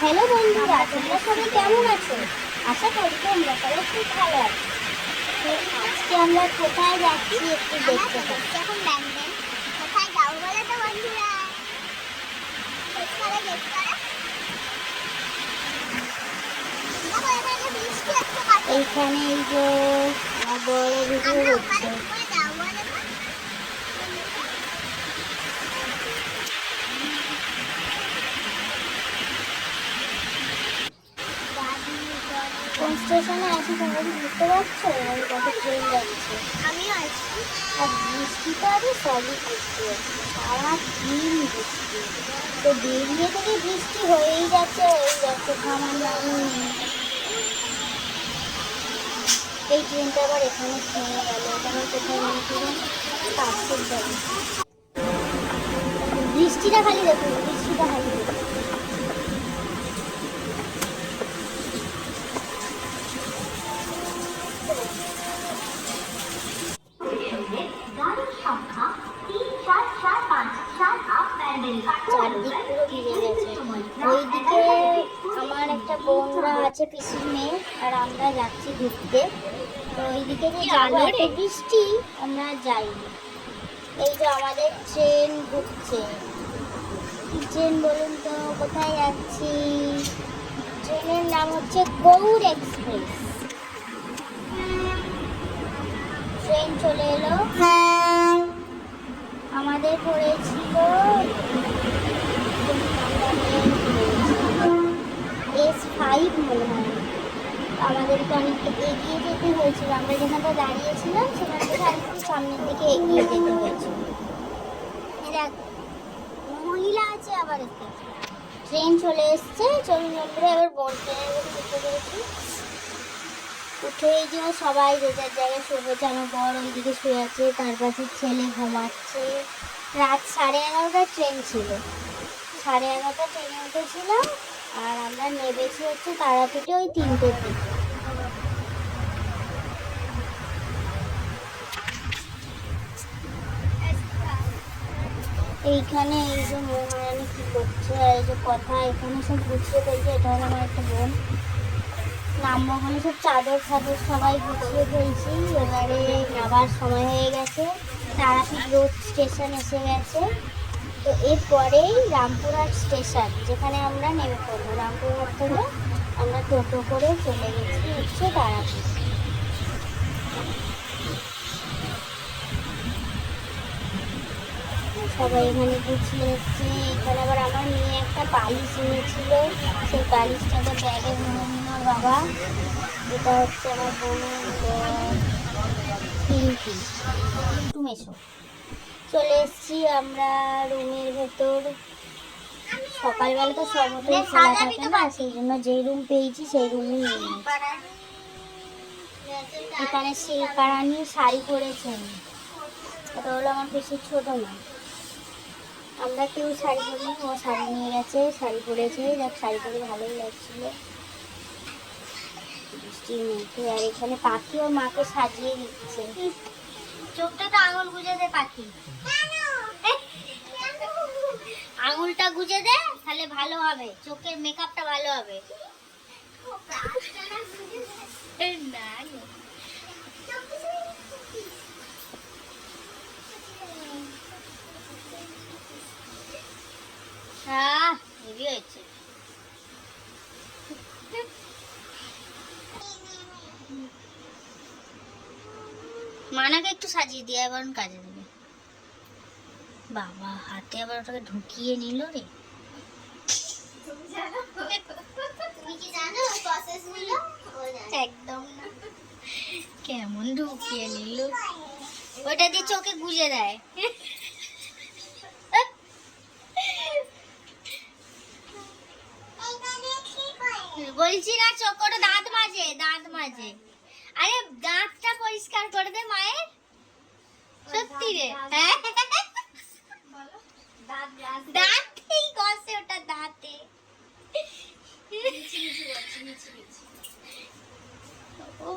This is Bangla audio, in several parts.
হ্যালো বন্ধুরা, তোমরা সবাই কেমন আছো? আশা করি তোমরা সবাই খুব ভালো আছো। তো আজকে আমরা কোথায় যাচ্ছি একটু দেখতে পাবো। এখন ব্যাংকেন কোথায় যাও বলো তো বন্ধুরা? এখানে দেখতে পারো। দেখো এখানে বৃষ্টি হচ্ছে কত। এইখানে এই যে বড় ভিডিও আমরা হচ্ছে। ওখানে কোথায় যাও বলো তো? কোন স্টেশনে আছি তোমরা কি বুঝতে পারছো? আমি কত ট্রেন যাচ্ছে। আমিও আছি। আর বৃষ্টিটা আরো সলিড বৃষ্টি হচ্ছে, সারাদিন বৃষ্টি। তো বেরিয়ে থেকে বৃষ্টি হয়েই যাচ্ছে থামার নামই নেই। এই ট্রেনটা আবার এখানে থেমে গেল, এখানে কোথায় নিয়েছিলাম কাছের যাবে। বৃষ্টিটা খালি দেখুন, বৃষ্টিটা খালি দেখুন। চারদিক পুরো ভিজে গেছে। ওইদিকে আমার একটা বোনরা আছে, পিসির মেয়ে, আর আমরা যাচ্ছি ঘুরতে। তো ওইদিকে যে যাবো, এত বৃষ্টি আমরা যাইনি। এই যে আমাদের ট্রেন ঢুকছে। কি ট্রেন বলুন তো, কোথায় যাচ্ছি? ট্রেনের নাম হচ্ছে গৌড় এক্সপ্রেস। ট্রেন চলে এলো। আমাদের পড়েছিল S5 মনে হয়। আমাদেরকে অনেকটা এগিয়ে যেতে হয়েছিল, আমরা যেখানটা দাঁড়িয়েছিলাম সেখান থেকে আরেকটু সামনের দিকে এগিয়ে যেতে হয়েছিল। দেখ, মহিলা আছে আবার একটু। ট্রেন চলে এসছে, চলুন বন্ধুরা এবার বন ট্রেনের মধ্যে উঠে পড়েছি। উঠেই যে সবাই যে যার জায়গায় শুয়ে, আমার বর ওইদিকে শুয়ে আছে, তার পাশে ছেলে ঘুমাচ্ছে। রাত 11:30টার ট্রেন ছিল, 11:30টার ট্রেনে উঠেছিলাম। আর আমরা নেমেছি হচ্ছে তারাপীঠে ওই 3টের দিকে। এইখানে এই যে মহারানী কি করছে, আর এই যে কথা এখানে সব গুছিয়ে ফেলছে। এটা হলো আমার একটা বোন। নামবো ওখানে সব চাদর ফাদর সবাই গুছিয়ে ফেলছি। এবারে নামার সময় হয়ে গেছে, তারাপীঠ রোড স্টেশন এসে গেছে। তো এরপরেই রামপুরহাট স্টেশন, যেখানে আমরা নেমে পড়বো। রামপুরহাট থেকে আমরা টোটো করে চলে গেছি হচ্ছে তারাপীঠ। সবাই এখানে গুছিয়ে এসছে। এখানে আবার আমার মেয়ে একটা বালিশ নিয়েছিল, সেই বালিশটাকে ব্যাগে ভরে নিল বাবা। এটা হচ্ছে আমার বোনের পিঙ্কি। তুমি এসো। চলে এসছি আমরা রুমের ভেতর। সকালবেলা তো সব হোটেল খোলা থাকে না, সেই জন্য যেই রুম পেয়েছি সেই রুমই নিয়ে নিয়েছি। এখানে শিল্পারানি শাড়ি পরেছেন, এটা হলো আমার বেশি ছোট মেয়ে। আমরা কেউ শাড়ি পরিনি, ও শাড়ি নিয়ে গেছে, শাড়ি পরেছে। দেখ, শাড়ি পরে ভালোই লাগছিল বৃষ্টির মধ্যে। আর এখানে পাখি ওর মাকে সাজিয়ে দিচ্ছে। চোখটা তো আঙুল গুঁজে দে পাখি, আঙুলটা গুঁজে দে, তাহলে ভালো হবে, চোখের মেকআপটা ভালো হবে। না হেভি হয়েছে। মানাকে একটু সাজিয়ে দিয়ে আবার কাজে দেবে। বাবা, হাতে আবার ওটাকে ঢুকিয়ে নিল রে। তুমি কি জানো প্রসেস গুলো? একদম না, কেমন ঢুকিয়ে নিল। ওটা দিয়ে চোখে গুজে দেয়। বলছি না, চোখ ওটা দাঁত মাজে, দাঁত মাজে। আরে দাঁতটা পরিষ্কার করে দে মায়ের। সত্যি রে, হ্যাঁ দাঁতেই ঘষে ওটা, দাঁতে। ও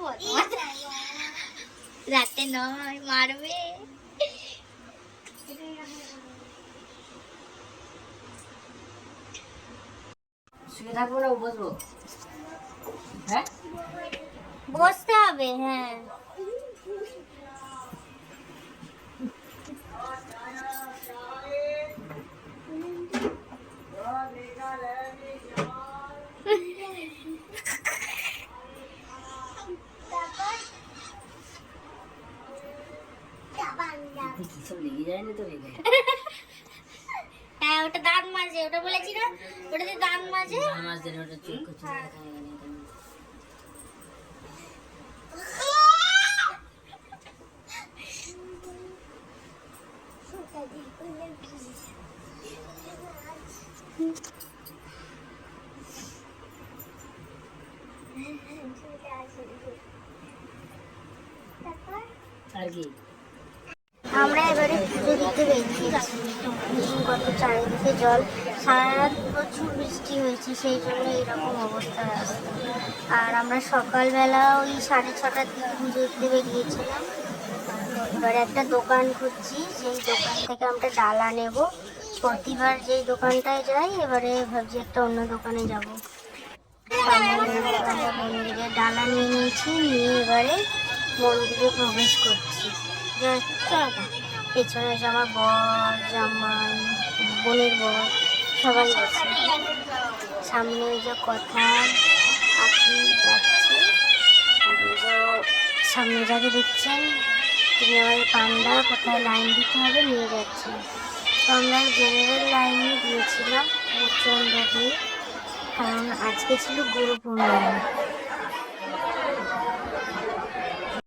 রাতে নয়, মারবে। শুয়ে থাকবো না বসবো? হ্যাঁ বসতে হবে, হ্যাঁ। কি সব লেগে যায় না তো লেগে হ্যাঁ, ওটা দাঁত মাজে, ওটা বলেছি না, ওটাতে দাঁত মাজে। মাছ দিলে ওটা চোখ করছে আর কি। আমরা এবারে পুজো দিতে বেরিয়েছি। গত চারিদিকে জল, সারা রাত প্রচুর বৃষ্টি হয়েছে, সেই জন্য এরকম অবস্থা রাস্তা। আর আমরা সকালবেলা ওই 6:30টার দিকে পুজো দিতে বেরিয়েছিলাম। এবারে একটা দোকান খুঁজছি, সেই দোকান থেকে আমরা ডালা নেব। প্রতিবার যেই দোকানটায় যাই, এবারে ভাবছি একটা অন্য দোকানে যাব। আমরা মন্দিরে ডালা নিয়ে নিয়েছি, নিয়ে এবারে মন্দিরে প্রবেশ করছি। পেছনে আছে আমার বর, জামাই, বোনের বর, সবাই আছে। সামনে ওই যে কথা আপনি যাচ্ছে, আর ওই যে সামনে যাকে দেখছেন তিনি আমার পান্ডা, কোথায় লাইন দিতে হবে নিয়ে যাচ্ছে। তো আমরা জেনারেল লাইনে দিয়েছিলাম প্রচণ্ড ভিড়, কারণ আজকে ছিল গুরু পূর্ণিমা।